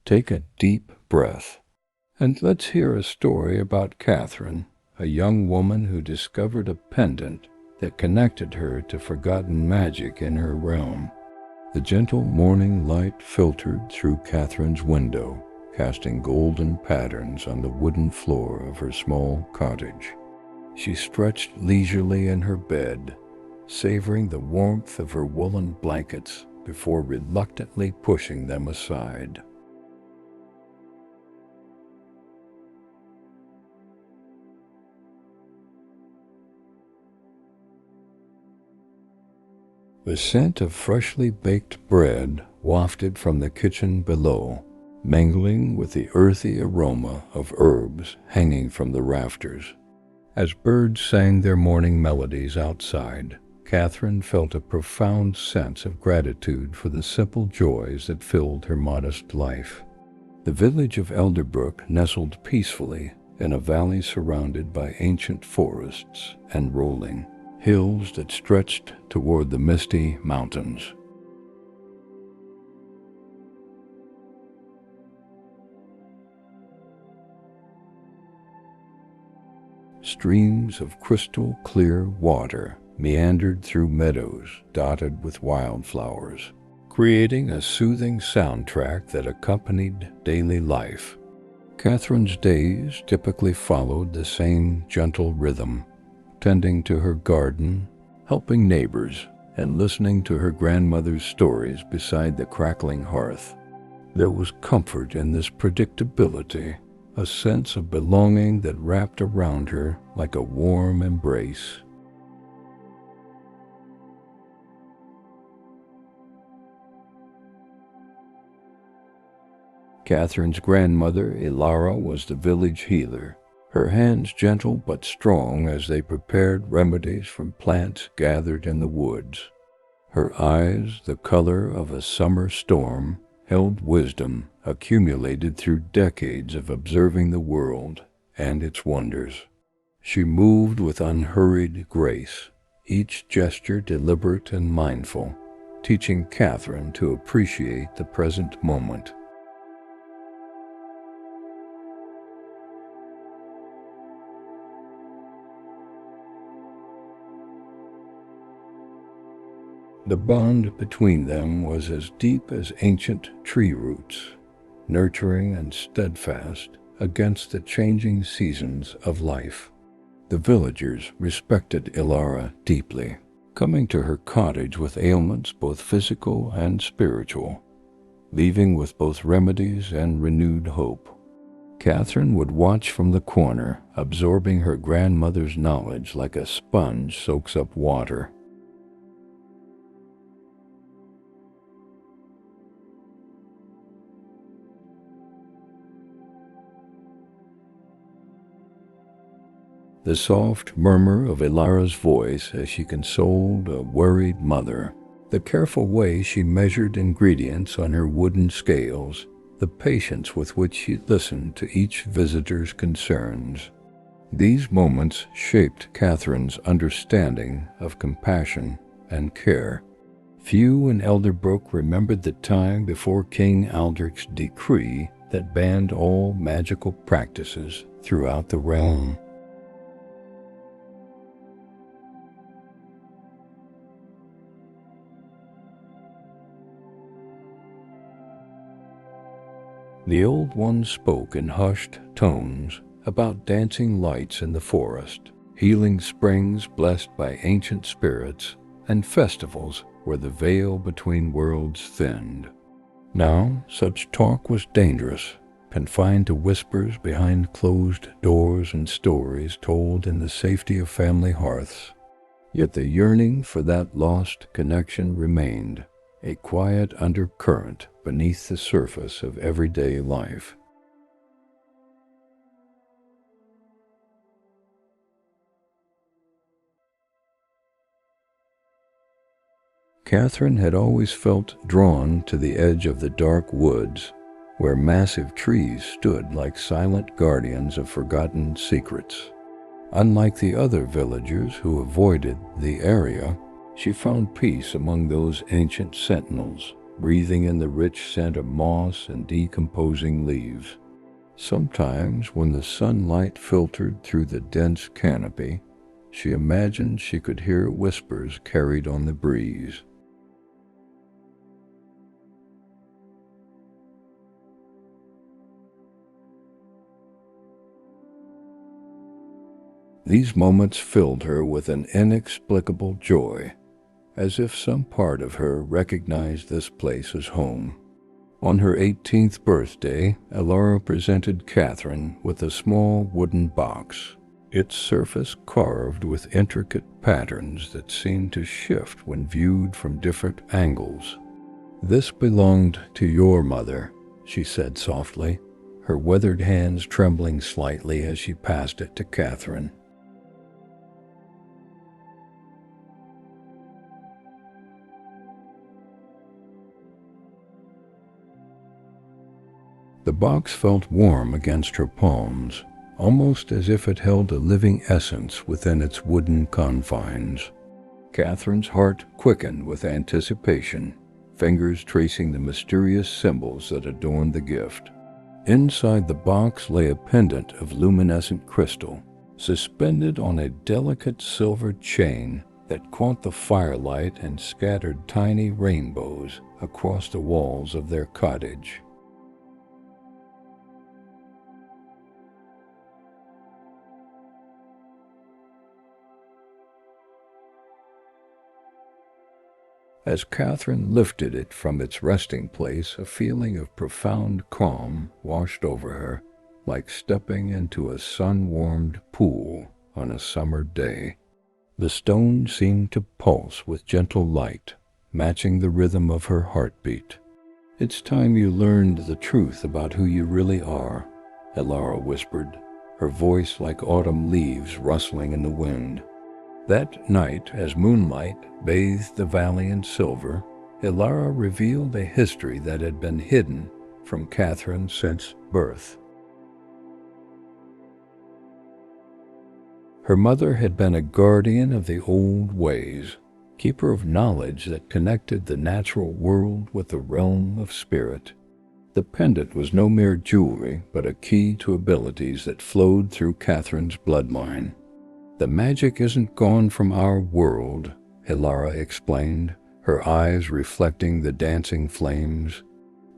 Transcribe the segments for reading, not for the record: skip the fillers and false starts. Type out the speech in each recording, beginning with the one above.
Take a deep breath, and let's hear a story about Catherine, a young woman who discovered a pendant that connected her to forgotten magic in her realm. The gentle morning light filtered through Catherine's window, casting golden patterns on the wooden floor of her small cottage. She stretched leisurely in her bed, savoring the warmth of her woolen blankets before reluctantly pushing them aside. The scent of freshly baked bread wafted from the kitchen below, mingling with the earthy aroma of herbs hanging from the rafters. As birds sang their morning melodies outside, Catherine felt a profound sense of gratitude for the simple joys that filled her modest life. The village of Elderbrook nestled peacefully in a valley surrounded by ancient forests and rolling hills that stretched toward the misty mountains. Streams of crystal clear water meandered through meadows dotted with wildflowers, creating a soothing soundtrack that accompanied daily life. Catherine's days typically followed the same gentle rhythm, tending to her garden, helping neighbors, and listening to her grandmother's stories beside the crackling hearth. There was comfort in this predictability, a sense of belonging that wrapped around her like a warm embrace. Catherine's grandmother, Ilara, was the village healer, her hands gentle but strong as they prepared remedies from plants gathered in the woods. Her eyes, the color of a summer storm, held wisdom accumulated through decades of observing the world and its wonders. She moved with unhurried grace, each gesture deliberate and mindful, teaching Catherine to appreciate the present moment. The bond between them was as deep as ancient tree roots, nurturing and steadfast against the changing seasons of life. The villagers respected Ilara deeply, coming to her cottage with ailments both physical and spiritual, leaving with both remedies and renewed hope. Catherine would watch from the corner, absorbing her grandmother's knowledge like a sponge soaks up water. The soft murmur of Ilara's voice as she consoled a worried mother, the careful way she measured ingredients on her wooden scales, the patience with which she listened to each visitor's concerns. These moments shaped Catherine's understanding of compassion and care. Few in Elderbrook remembered the time before King Aldrich's decree that banned all magical practices throughout the realm. The old one spoke in hushed tones about dancing lights in the forest, healing springs blessed by ancient spirits, and festivals where the veil between worlds thinned. Now, such talk was dangerous, confined to whispers behind closed doors and stories told in the safety of family hearths. Yet the yearning for that lost connection remained, a quiet undercurrent beneath the surface of everyday life. Catherine had always felt drawn to the edge of the dark woods, where massive trees stood like silent guardians of forgotten secrets. Unlike the other villagers who avoided the area, she found peace among those ancient sentinels, breathing in the rich scent of moss and decomposing leaves. Sometimes, when the sunlight filtered through the dense canopy, she imagined she could hear whispers carried on the breeze. These moments filled her with an inexplicable joy, as if some part of her recognized this place as home. On her 18th birthday, Elara presented Catherine with a small wooden box, its surface carved with intricate patterns that seemed to shift when viewed from different angles. "This belonged to your mother," she said softly, her weathered hands trembling slightly as she passed it to Catherine. The box felt warm against her palms, almost as if it held a living essence within its wooden confines. Catherine's heart quickened with anticipation, fingers tracing the mysterious symbols that adorned the gift. Inside the box lay a pendant of luminescent crystal, suspended on a delicate silver chain that caught the firelight and scattered tiny rainbows across the walls of their cottage. As Catherine lifted it from its resting place, a feeling of profound calm washed over her, like stepping into a sun-warmed pool on a summer day. The stone seemed to pulse with gentle light, matching the rhythm of her heartbeat. "It's time you learned the truth about who you really are," Elara whispered, her voice like autumn leaves rustling in the wind. That night, as moonlight bathed the valley in silver, Elara revealed a history that had been hidden from Catherine since birth. Her mother had been a guardian of the old ways, keeper of knowledge that connected the natural world with the realm of spirit. The pendant was no mere jewelry, but a key to abilities that flowed through Catherine's bloodline. "The magic isn't gone from our world," Elara explained, her eyes reflecting the dancing flames.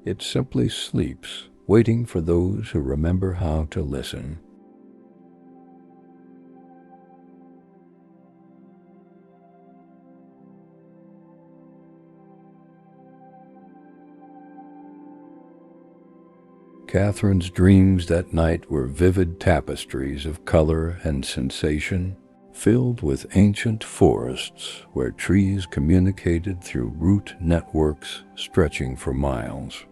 "It simply sleeps, waiting for those who remember how to listen." Catherine's dreams that night were vivid tapestries of color and sensation, filled with ancient forests where trees communicated through root networks stretching for miles.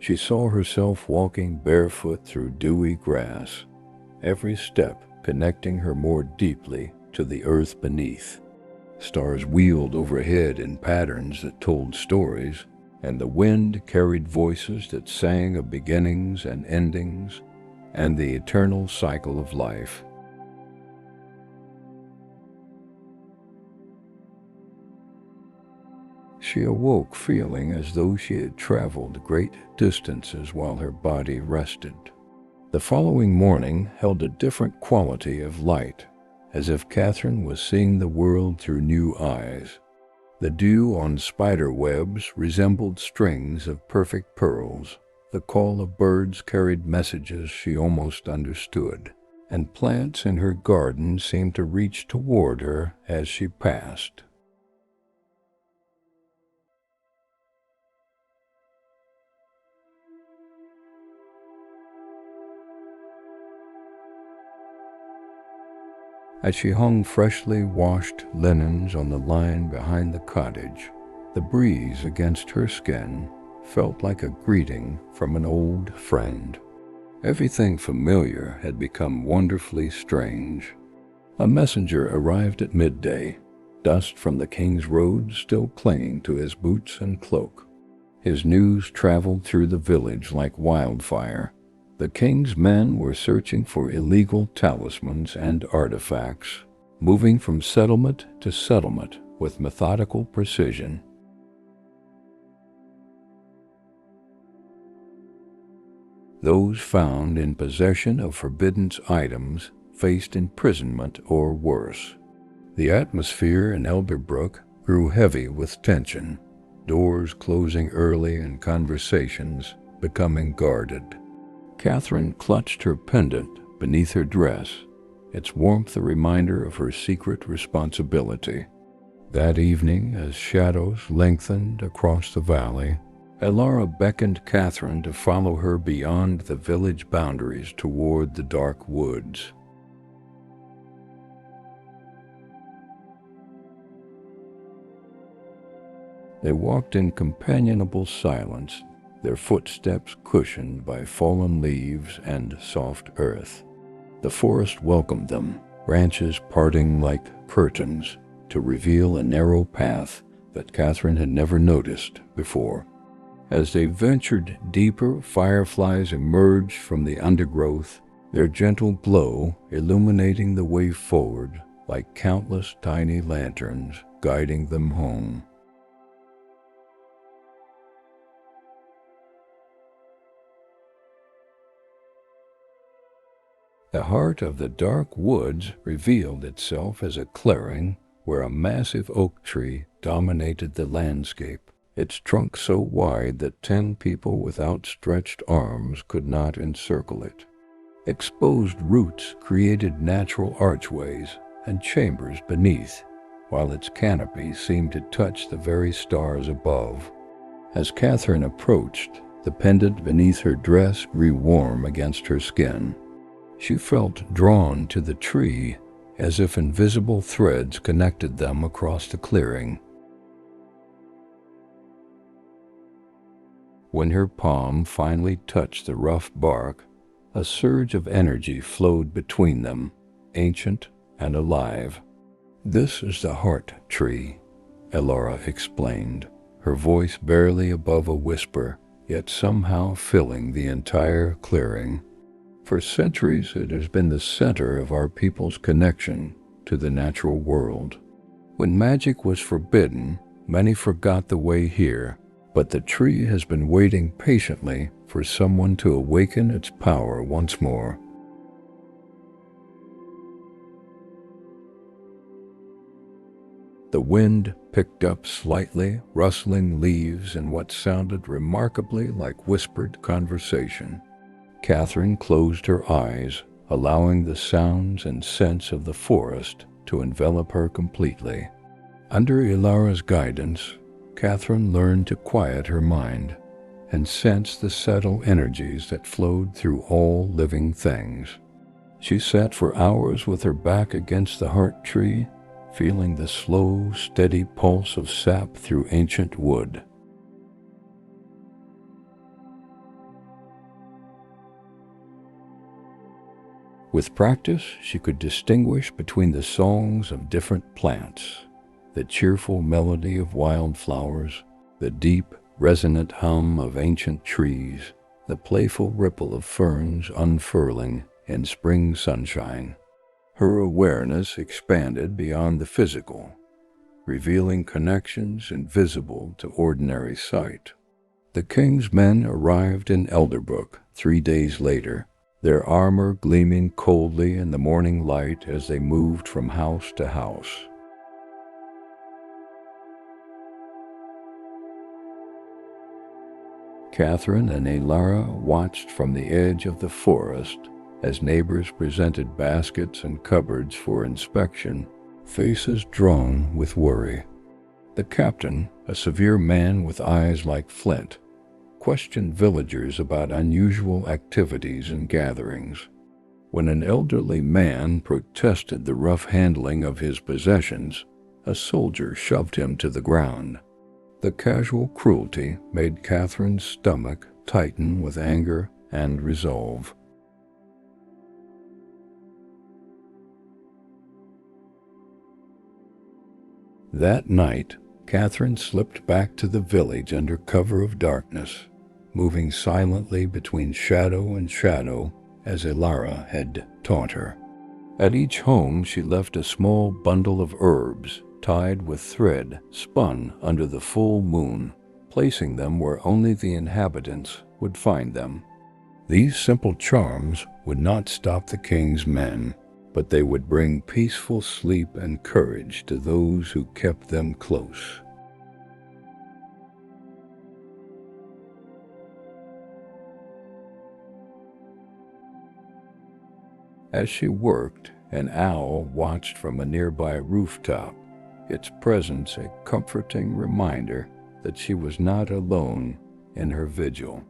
She saw herself walking barefoot through dewy grass, every step connecting her more deeply to the earth beneath. Stars wheeled overhead in patterns that told stories, and the wind carried voices that sang of beginnings and endings and the eternal cycle of life. She awoke feeling as though she had traveled great distances while her body rested. The following morning held a different quality of light, as if Catherine was seeing the world through new eyes. The dew on spider webs resembled strings of perfect pearls. The call of birds carried messages she almost understood, and plants in her garden seemed to reach toward her as she passed. As she hung freshly washed linens on the line behind the cottage, the breeze against her skin felt like a greeting from an old friend. Everything familiar had become wonderfully strange. A messenger arrived at midday, dust from the king's road still clinging to his boots and cloak. His news traveled through the village like wildfire. The king's men were searching for illegal talismans and artifacts, moving from settlement to settlement with methodical precision. Those found in possession of forbidden items faced imprisonment or worse. The atmosphere in Elderbrook grew heavy with tension, doors closing early and conversations becoming guarded. Catherine clutched her pendant beneath her dress, its warmth a reminder of her secret responsibility. That evening, as shadows lengthened across the valley, Elara beckoned Catherine to follow her beyond the village boundaries toward the dark woods. They walked in companionable silence, their footsteps cushioned by fallen leaves and soft earth. The forest welcomed them, branches parting like curtains to reveal a narrow path that Catherine had never noticed before. As they ventured deeper, fireflies emerged from the undergrowth, their gentle glow illuminating the way forward like countless tiny lanterns guiding them home. The heart of the dark woods revealed itself as a clearing where a massive oak tree dominated the landscape, its trunk so wide that 10 people with outstretched arms could not encircle it. Exposed roots created natural archways and chambers beneath, while its canopy seemed to touch the very stars above. As Catherine approached, the pendant beneath her dress grew warm against her skin. She felt drawn to the tree, as if invisible threads connected them across the clearing. When her palm finally touched the rough bark, a surge of energy flowed between them, ancient and alive. "This is the heart tree," Elara explained, her voice barely above a whisper, yet somehow filling the entire clearing. For centuries, it has been the center of our people's connection to the natural world. When magic was forbidden, many forgot the way here, but the tree has been waiting patiently for someone to awaken its power once more. The wind picked up slightly, rustling leaves in what sounded remarkably like whispered conversation. Catherine closed her eyes, allowing the sounds and scents of the forest to envelop her completely. Under Elara's guidance, Catherine learned to quiet her mind and sense the subtle energies that flowed through all living things. She sat for hours with her back against the heart tree, feeling the slow, steady pulse of sap through ancient wood. With practice, she could distinguish between the songs of different plants, the cheerful melody of wildflowers, the deep, resonant hum of ancient trees, the playful ripple of ferns unfurling in spring sunshine. Her awareness expanded beyond the physical, revealing connections invisible to ordinary sight. The king's men arrived in Elderbrook 3 days later, their armor gleaming coldly in the morning light as they moved from house to house. Catherine and Elara watched from the edge of the forest as neighbors presented baskets and cupboards for inspection, faces drawn with worry. The captain, a severe man with eyes like flint, questioned villagers about unusual activities and gatherings. When an elderly man protested the rough handling of his possessions, a soldier shoved him to the ground. The casual cruelty made Catherine's stomach tighten with anger and resolve. That night, Catherine slipped back to the village under cover of darkness, moving silently between shadow and shadow as Elara had taught her. At each home she left a small bundle of herbs tied with thread spun under the full moon, placing them where only the inhabitants would find them. These simple charms would not stop the king's men, but they would bring peaceful sleep and courage to those who kept them close. As she worked, an owl watched from a nearby rooftop, its presence a comforting reminder that she was not alone in her vigil.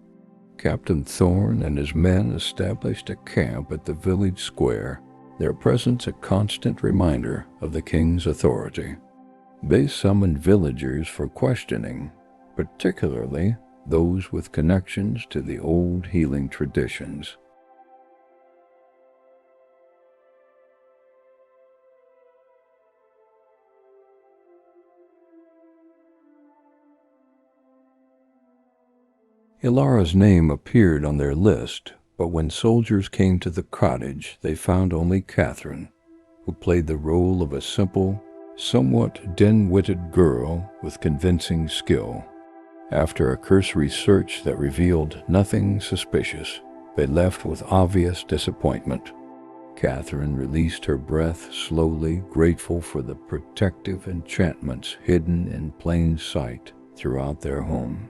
Captain Thorne and his men established a camp at the village square, their presence a constant reminder of the king's authority. They summoned villagers for questioning, particularly those with connections to the old healing traditions. Ilara's name appeared on their list, but when soldiers came to the cottage, they found only Catherine, who played the role of a simple, somewhat dim-witted girl with convincing skill. After a cursory search that revealed nothing suspicious, they left with obvious disappointment. Catherine released her breath slowly, grateful for the protective enchantments hidden in plain sight throughout their home.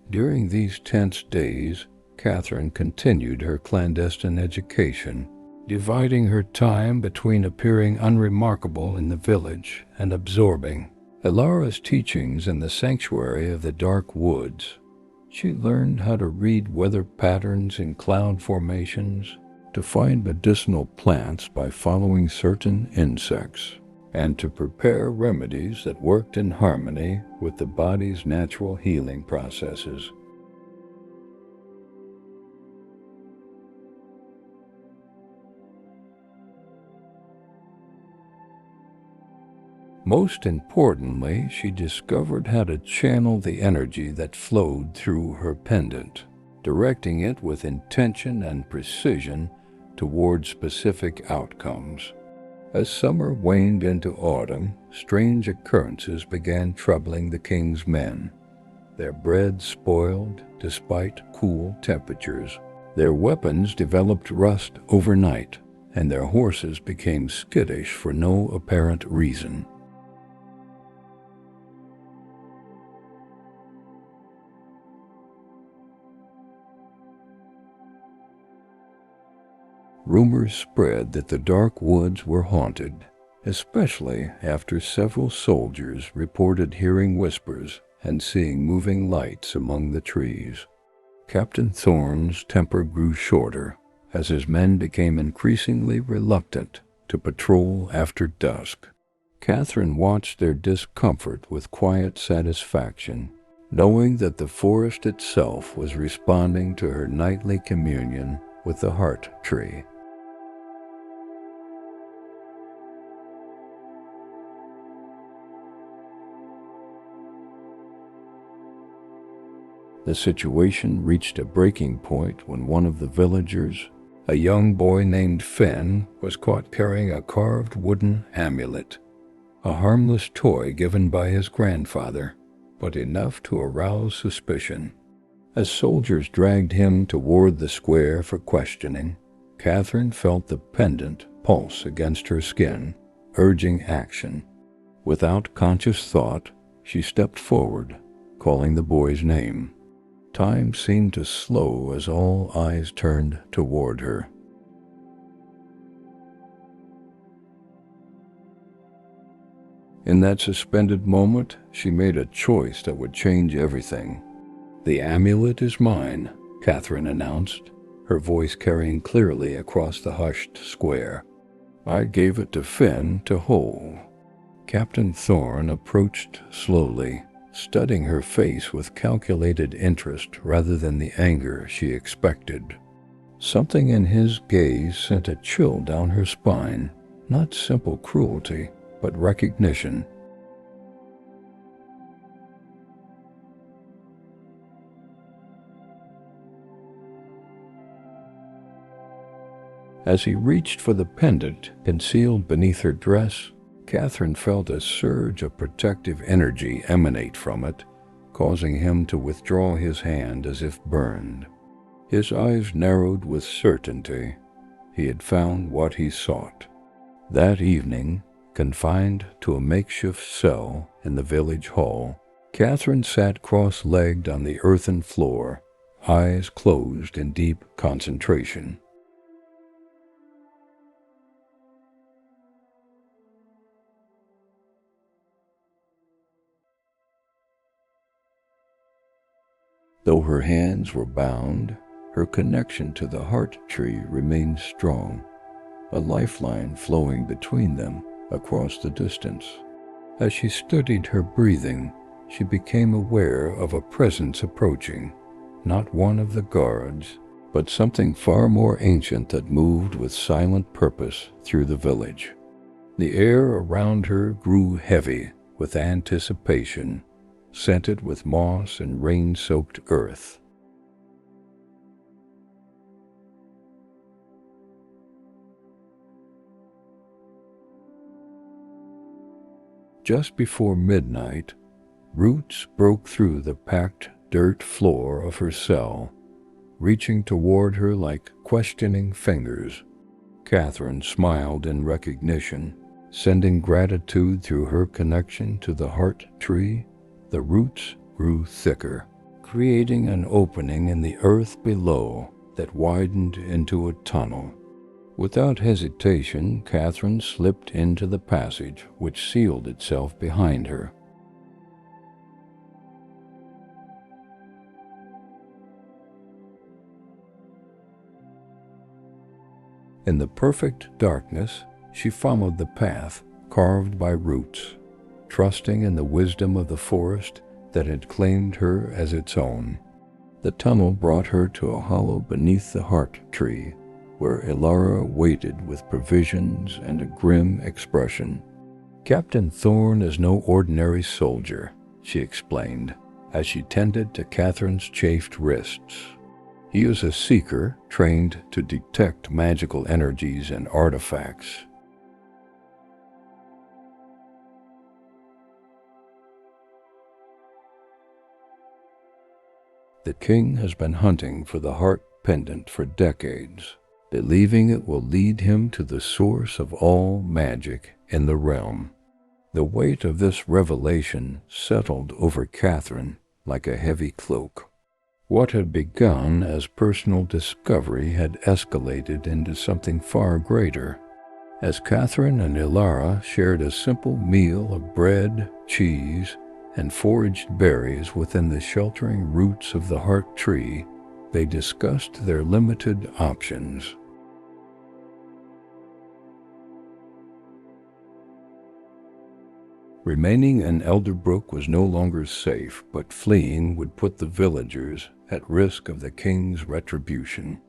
During these tense days, Catherine continued her clandestine education, dividing her time between appearing unremarkable in the village and absorbing Ilara's teachings in the sanctuary of the dark woods. She learned how to read weather patterns in cloud formations, to find medicinal plants by following certain insects, and to prepare remedies that worked in harmony with the body's natural healing processes. Most importantly, she discovered how to channel the energy that flowed through her pendant, directing it with intention and precision toward specific outcomes. As summer waned into autumn, strange occurrences began troubling the king's men. Their bread spoiled despite cool temperatures. Their weapons developed rust overnight, and their horses became skittish for no apparent reason. Rumors spread that the dark woods were haunted, especially after several soldiers reported hearing whispers and seeing moving lights among the trees. Captain Thorne's temper grew shorter as his men became increasingly reluctant to patrol after dusk. Catherine watched their discomfort with quiet satisfaction, knowing that the forest itself was responding to her nightly communion with the heart tree. The situation reached a breaking point when one of the villagers, a young boy named Finn, was caught carrying a carved wooden amulet, a harmless toy given by his grandfather, but enough to arouse suspicion. As soldiers dragged him toward the square for questioning, Catherine felt the pendant pulse against her skin, urging action. Without conscious thought, she stepped forward, calling the boy's name. Time seemed to slow as all eyes turned toward her. In that suspended moment, she made a choice that would change everything. "The amulet is mine," Catherine announced, her voice carrying clearly across the hushed square. "I gave it to Finn to hold." Captain Thorne approached slowly, studying her face with calculated interest rather than the anger she expected. Something in his gaze sent a chill down her spine, not simple cruelty, but recognition. As he reached for the pendant concealed beneath her dress, Catherine felt a surge of protective energy emanate from it, causing him to withdraw his hand as if burned. His eyes narrowed with certainty. He had found what he sought. That evening, confined to a makeshift cell in the village hall, Catherine sat cross-legged on the earthen floor, eyes closed in deep concentration. Though her hands were bound, her connection to the heart tree remained strong, a lifeline flowing between them across the distance. As she studied her breathing, she became aware of a presence approaching, not one of the guards, but something far more ancient that moved with silent purpose through the village. The air around her grew heavy with anticipation, scented with moss and rain-soaked earth. Just before midnight, roots broke through the packed dirt floor of her cell, reaching toward her like questioning fingers. Catherine smiled in recognition, sending gratitude through her connection to the heart tree. The roots grew thicker, creating an opening in the earth below that widened into a tunnel. Without hesitation, Catherine slipped into the passage, which sealed itself behind her. In the perfect darkness, she followed the path carved by roots, trusting in the wisdom of the forest that had claimed her as its own. The tunnel brought her to a hollow beneath the heart tree, where Ilara waited with provisions and a grim expression. "Captain Thorne is no ordinary soldier," she explained, as she tended to Catherine's chafed wrists. "He is a seeker trained to detect magical energies and artifacts." The king has been hunting for the heart pendant for decades, believing it will lead him to the source of all magic in the realm. The weight of this revelation settled over Catherine like a heavy cloak. What had begun as personal discovery had escalated into something far greater. As Catherine and Ilara shared a simple meal of bread, cheese, and foraged berries within the sheltering roots of the heart tree, they discussed their limited options. Remaining in Elderbrook was no longer safe, but fleeing would put the villagers at risk of the king's retribution.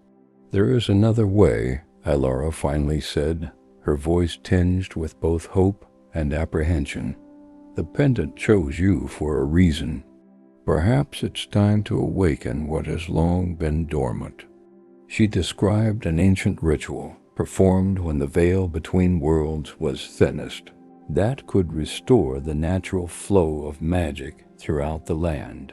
"There is another way," Ilara finally said, her voice tinged with both hope and apprehension. "The pendant chose you for a reason. Perhaps it's time to awaken what has long been dormant." She described an ancient ritual performed when the veil between worlds was thinnest, that could restore the natural flow of magic throughout the land.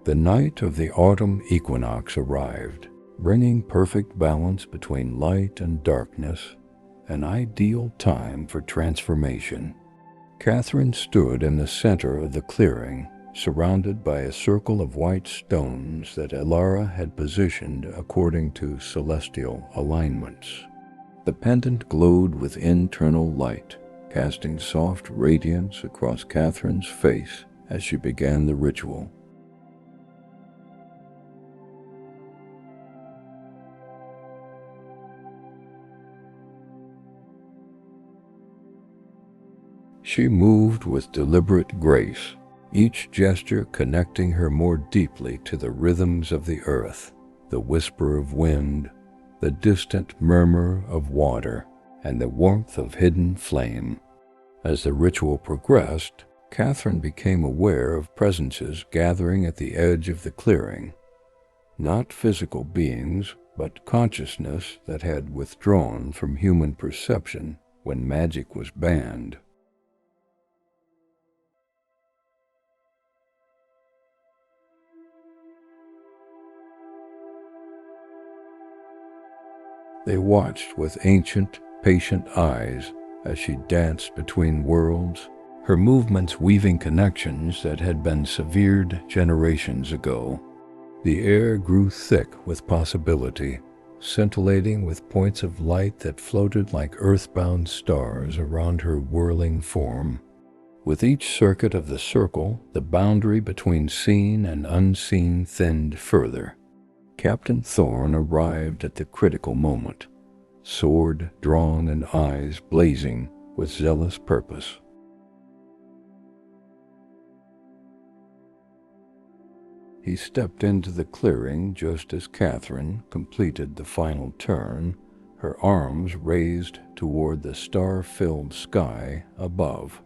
The night of the autumn equinox arrived, bringing perfect balance between light and darkness, an ideal time for transformation. Catherine stood in the center of the clearing, surrounded by a circle of white stones that Ilara had positioned according to celestial alignments. The pendant glowed with internal light, casting soft radiance across Catherine's face as she began the ritual. She moved with deliberate grace, each gesture connecting her more deeply to the rhythms of the earth, the whisper of wind, the distant murmur of water, and the warmth of hidden flame. As the ritual progressed, Catherine became aware of presences gathering at the edge of the clearing, not physical beings, but consciousness that had withdrawn from human perception when magic was banned. They watched with ancient, patient eyes as she danced between worlds, her movements weaving connections that had been severed generations ago. The air grew thick with possibility, scintillating with points of light that floated like earthbound stars around her whirling form. With each circuit of the circle, the boundary between seen and unseen thinned further. Captain Thorne arrived at the critical moment, sword drawn and eyes blazing with zealous purpose. He stepped into the clearing just as Catherine completed the final turn, her arms raised toward the star-filled sky above.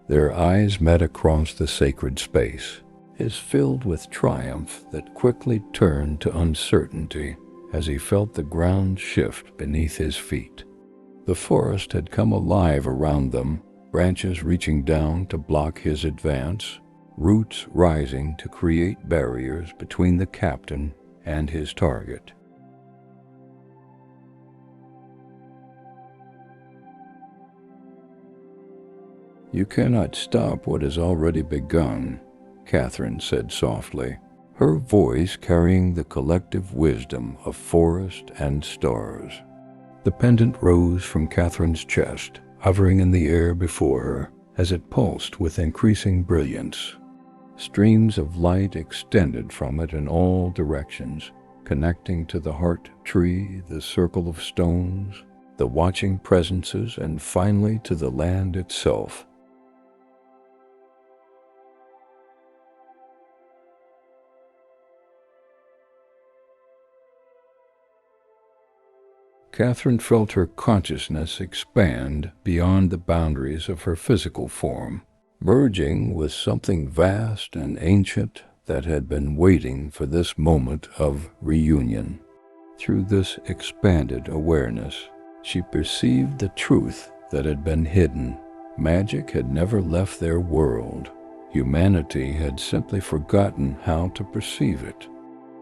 Their eyes met across the sacred space, his filled with triumph that quickly turned to uncertainty as he felt the ground shift beneath his feet. The forest had come alive around them, branches reaching down to block his advance, roots rising to create barriers between the captain and his target. "You cannot stop what has already begun," Catherine said softly, her voice carrying the collective wisdom of forest and stars. The pendant rose from Catherine's chest, hovering in the air before her as it pulsed with increasing brilliance. Streams of light extended from it in all directions, connecting to the heart tree, the circle of stones, the watching presences, and finally to the land itself. Catherine felt her consciousness expand beyond the boundaries of her physical form, merging with something vast and ancient that had been waiting for this moment of reunion. Through this expanded awareness, she perceived the truth that had been hidden. Magic had never left their world. Humanity had simply forgotten how to perceive it.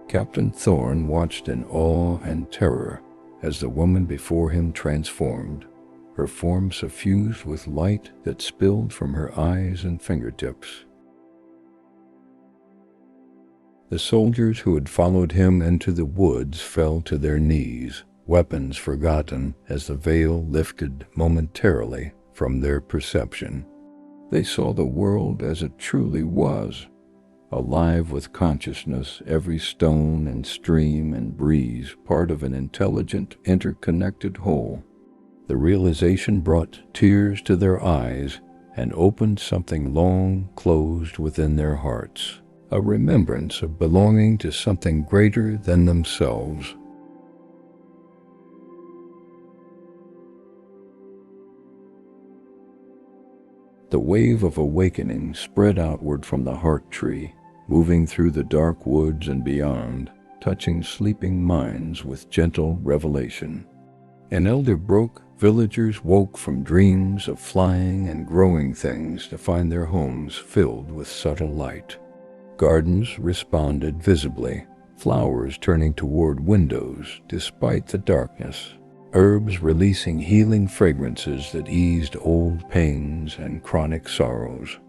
Captain Thorne watched in awe and terror as the woman before him transformed, her form suffused with light that spilled from her eyes and fingertips. The soldiers who had followed him into the woods fell to their knees, weapons forgotten as the veil lifted momentarily from their perception. They saw the world as it truly was, alive with consciousness, every stone and stream and breeze part of an intelligent, interconnected whole. The realization brought tears to their eyes and opened something long closed within their hearts, a remembrance of belonging to something greater than themselves. The wave of awakening spread outward from the heart tree, moving through the dark woods and beyond, touching sleeping minds with gentle revelation. An elder broke, villagers woke from dreams of flying and growing things to find their homes filled with subtle light. Gardens responded visibly, flowers turning toward windows despite the darkness, herbs releasing healing fragrances that eased old pains and chronic sorrows.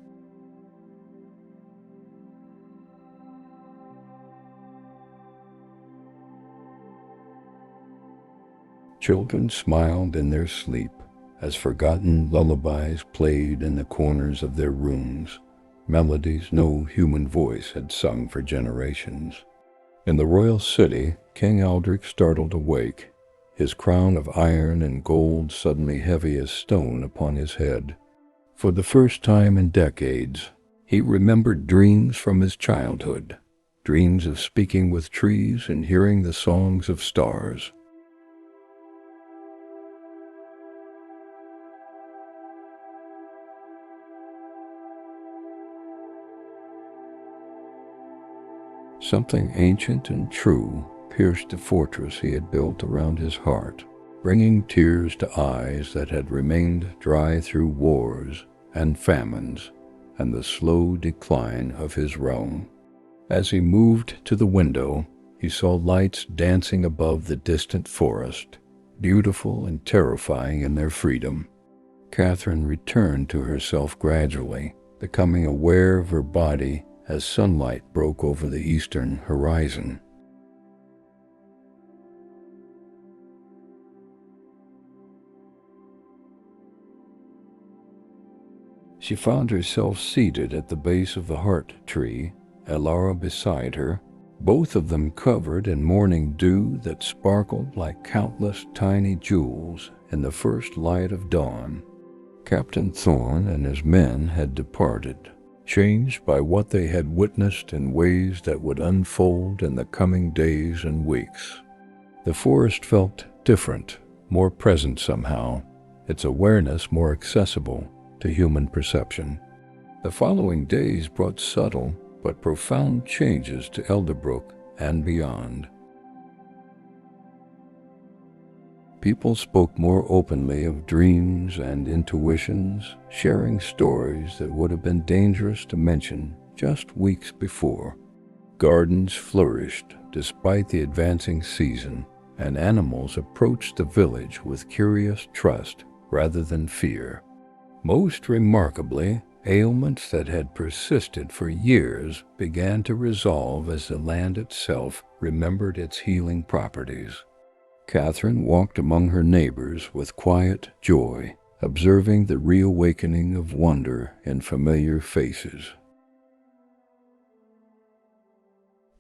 Children smiled in their sleep as forgotten lullabies played in the corners of their rooms, melodies no human voice had sung for generations. In the royal city, King Aldrich startled awake, his crown of iron and gold suddenly heavy as stone upon his head. For the first time in decades, he remembered dreams from his childhood, dreams of speaking with trees and hearing the songs of stars. Something ancient and true pierced the fortress he had built around his heart, bringing tears to eyes that had remained dry through wars and famines and the slow decline of his realm. As he moved to the window, he saw lights dancing above the distant forest, beautiful and terrifying in their freedom. Catherine returned to herself gradually, becoming aware of her body as sunlight broke over the eastern horizon. She found herself seated at the base of the heart tree, Elara beside her, both of them covered in morning dew that sparkled like countless tiny jewels in the first light of dawn. Captain Thorne and his men had departed, changed by what they had witnessed in ways that would unfold in the coming days and weeks. The forest felt different, more present somehow, its awareness more accessible to human perception. The following days brought subtle but profound changes to Elderbrook and beyond. People spoke more openly of dreams and intuitions, sharing stories that would have been dangerous to mention just weeks before. Gardens flourished despite the advancing season, and animals approached the village with curious trust rather than fear. Most remarkably, ailments that had persisted for years began to resolve as the land itself remembered its healing properties. Catherine walked among her neighbors with quiet joy, observing the reawakening of wonder in familiar faces.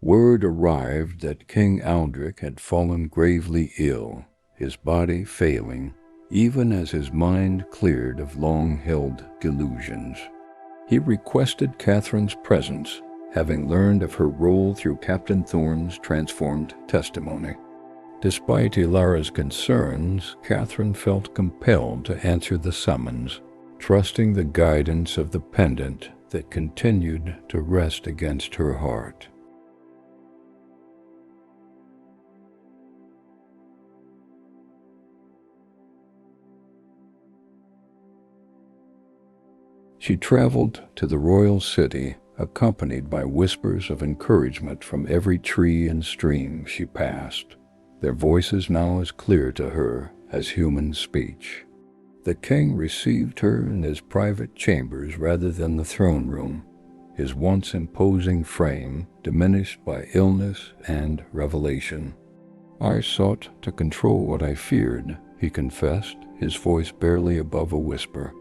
Word arrived that King Aldrich had fallen gravely ill, his body failing, even as his mind cleared of long-held delusions. He requested Catherine's presence, having learned of her role through Captain Thorne's transformed testimony. Despite Elara's concerns, Catherine felt compelled to answer the summons, trusting the guidance of the pendant that continued to rest against her heart. She traveled to the royal city, accompanied by whispers of encouragement from every tree and stream she passed, their voices now as clear to her as human speech. The king received her in his private chambers rather than the throne room, his once imposing frame diminished by illness and revelation. "I sought to control what I feared," he confessed, his voice barely above a whisper.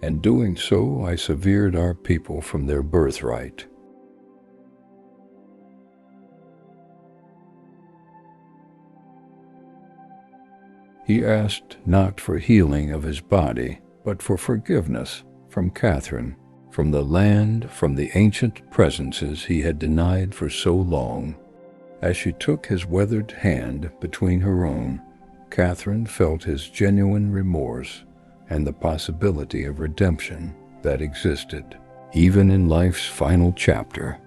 "And doing so, I severed our people from their birthright." He asked not for healing of his body, but for forgiveness from Catherine, from the land, from the ancient presences he had denied for so long. As she took his weathered hand between her own, Catherine felt his genuine remorse and the possibility of redemption that existed, even in life's final chapter.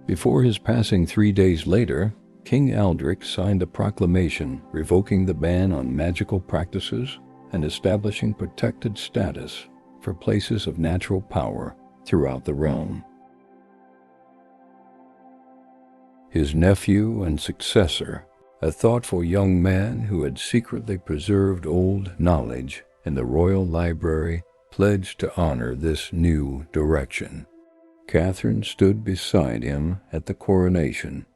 Before his passing 3 days later, King Aldrich signed a proclamation revoking the ban on magical practices and establishing protected status for places of natural power throughout the realm. His nephew and successor, a thoughtful young man who had secretly preserved old knowledge in the royal library, pledged to honor this new direction. Catherine stood beside him at the coronation,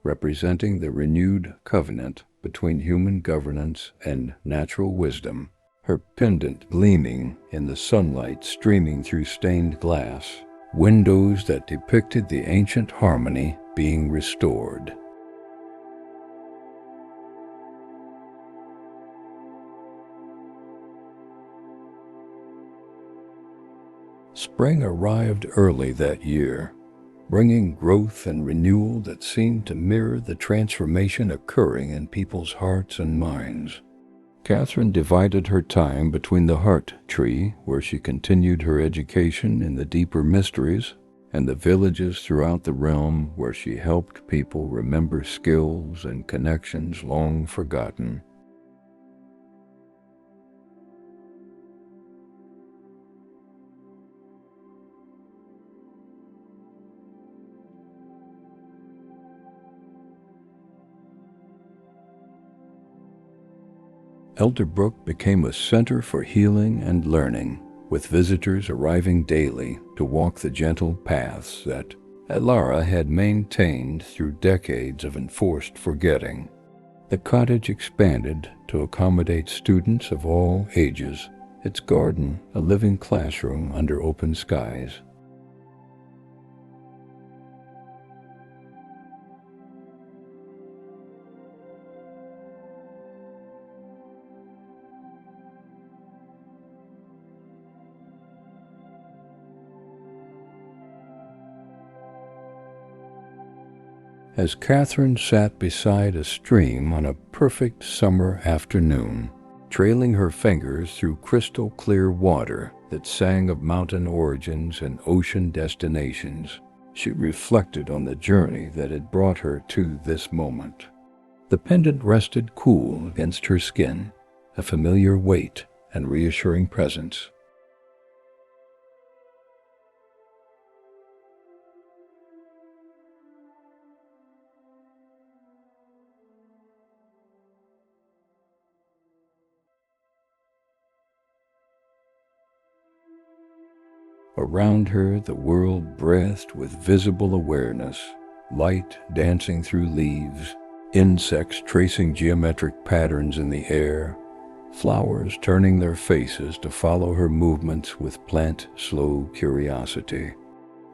representing the renewed covenant between human governance and natural wisdom, her pendant gleaming in the sunlight streaming through stained glass, windows that depicted the ancient harmony being restored. Spring arrived early that year, bringing growth and renewal that seemed to mirror the transformation occurring in people's hearts and minds. Catherine divided her time between the heart tree, where she continued her education in the deeper mysteries, and the villages throughout the realm where she helped people remember skills and connections long forgotten. Elderbrook became a center for healing and learning, with visitors arriving daily to walk the gentle paths that Elara had maintained through decades of enforced forgetting. The cottage expanded to accommodate students of all ages, its garden a living classroom under open skies. As Catherine sat beside a stream on a perfect summer afternoon, trailing her fingers through crystal clear water that sang of mountain origins and ocean destinations, she reflected on the journey that had brought her to this moment. The pendant rested cool against her skin, a familiar weight and reassuring presence. Around her, the world breathed with visible awareness, light dancing through leaves, insects tracing geometric patterns in the air, flowers turning their faces to follow her movements with plant-slow curiosity.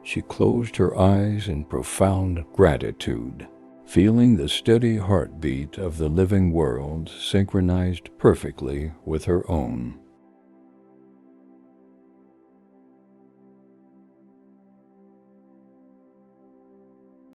She closed her eyes in profound gratitude, feeling the steady heartbeat of the living world synchronized perfectly with her own.